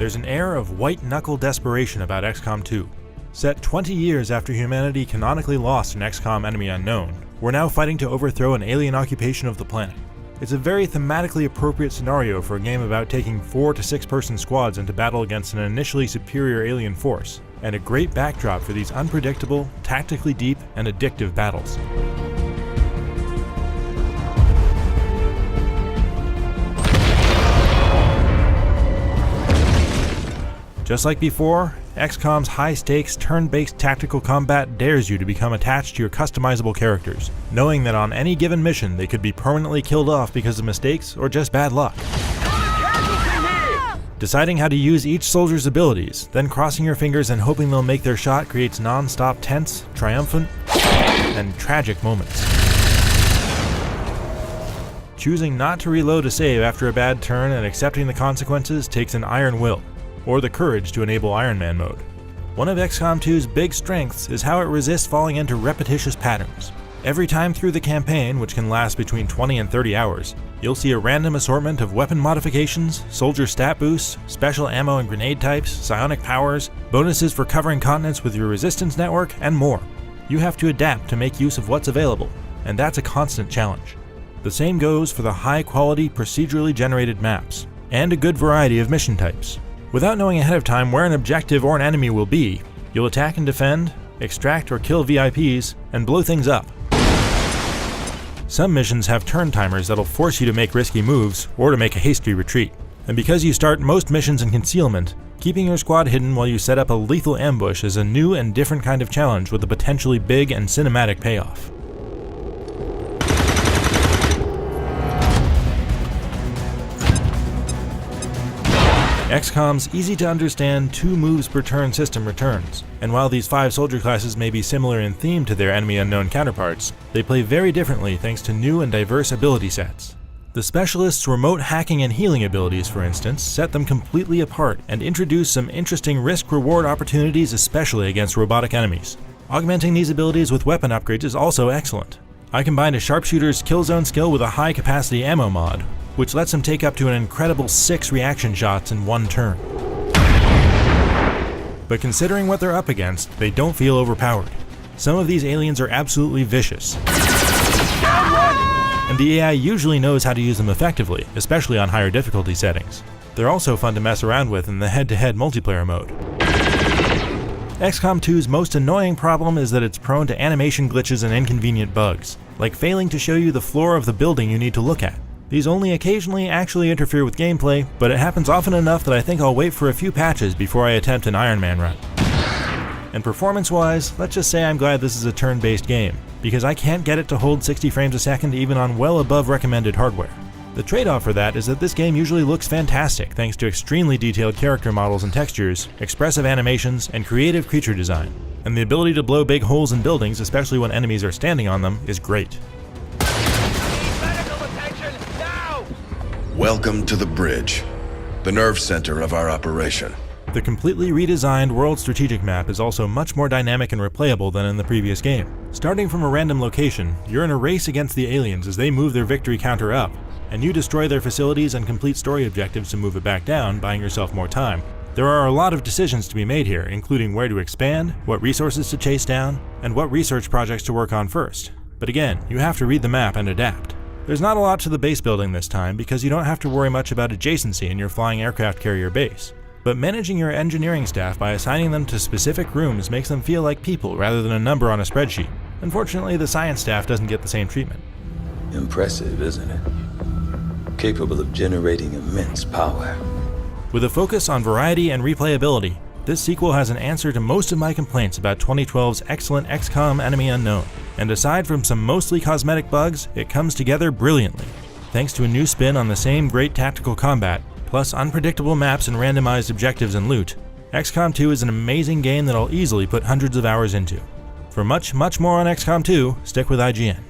there's an air of white-knuckle desperation about XCOM 2. Set 20 years after humanity canonically lost in XCOM Enemy Unknown, we're now fighting to overthrow an alien occupation of the planet. It's a very thematically appropriate scenario for a game about taking 4 to 6 person squads into battle against an initially superior alien force, and a great backdrop for these unpredictable, tactically deep, and addictive battles. Just like before, XCOM's high-stakes, turn-based tactical combat dares you to become attached to your customizable characters, knowing that on any given mission they could be permanently killed off because of mistakes or just bad luck. Deciding how to use each soldier's abilities, then crossing your fingers and hoping they'll make their shot creates non-stop tense, triumphant, and tragic moments. Choosing not to reload a save after a bad turn and accepting the consequences takes an iron will, or the courage to enable Iron Man mode. One of XCOM 2's big strengths is how it resists falling into repetitious patterns. Every time through the campaign, which can last between 20 and 30 hours, you'll see a random assortment of weapon modifications, soldier stat boosts, special ammo and grenade types, psionic powers, bonuses for covering continents with your resistance network, and more. You have to adapt to make use of what's available, and that's a constant challenge. The same goes for the high-quality, procedurally generated maps, and a good variety of mission types. Without knowing ahead of time where an objective or an enemy will be, you'll attack and defend, extract or kill VIPs, and blow things up. Some missions have turn timers that'll force you to make risky moves or to make a hasty retreat. And because you start most missions in concealment, keeping your squad hidden while you set up a lethal ambush is a new and different kind of challenge with a potentially big and cinematic payoff. XCOM's easy-to-understand 2 moves per turn system returns, and while these 5 soldier classes may be similar in theme to their Enemy Unknown counterparts, they play very differently thanks to new and diverse ability sets. The Specialist's remote hacking and healing abilities, for instance, set them completely apart and introduce some interesting risk-reward opportunities, especially against robotic enemies. Augmenting these abilities with weapon upgrades is also excellent. I combined a sharpshooter's killzone skill with a high-capacity ammo mod, which lets him take up to an incredible 6 reaction shots in one turn. But considering what they're up against, they don't feel overpowered. Some of these aliens are absolutely vicious, and the AI usually knows how to use them effectively, especially on higher difficulty settings. They're also fun to mess around with in the head-to-head multiplayer mode. XCOM 2's most annoying problem is that it's prone to animation glitches and inconvenient bugs, like failing to show you the floor of the building you need to look at. These only occasionally actually interfere with gameplay, but it happens often enough that I think I'll wait for a few patches before I attempt an Iron Man run. And performance-wise, let's just say I'm glad this is a turn-based game, because I can't get it to hold 60 frames a second even on well above recommended hardware. The trade-off for that is that this game usually looks fantastic thanks to extremely detailed character models and textures, expressive animations, and creative creature design. And the ability to blow big holes in buildings, especially when enemies are standing on them, is great. Welcome to the bridge, the nerve center of our operation. The completely redesigned World Strategic map is also much more dynamic and replayable than in the previous game. Starting from a random location, you're in a race against the aliens as they move their victory counter up, and you destroy their facilities and complete story objectives to move it back down, buying yourself more time. There are a lot of decisions to be made here, including where to expand, what resources to chase down, and what research projects to work on first. But again, you have to read the map and adapt. There's not a lot to the base building this time because you don't have to worry much about adjacency in your flying aircraft carrier base. But managing your engineering staff by assigning them to specific rooms makes them feel like people rather than a number on a spreadsheet. Unfortunately, the science staff doesn't get the same treatment. Impressive, isn't it? Capable of generating immense power. With a focus on variety and replayability, this sequel has an answer to most of my complaints about 2012's excellent XCOM Enemy Unknown, and aside from some mostly cosmetic bugs, it comes together brilliantly. Thanks to a new spin on the same great tactical combat, plus unpredictable maps and randomized objectives and loot, XCOM 2 is an amazing game that I'll easily put hundreds of hours into. For much more on XCOM 2, stick with IGN.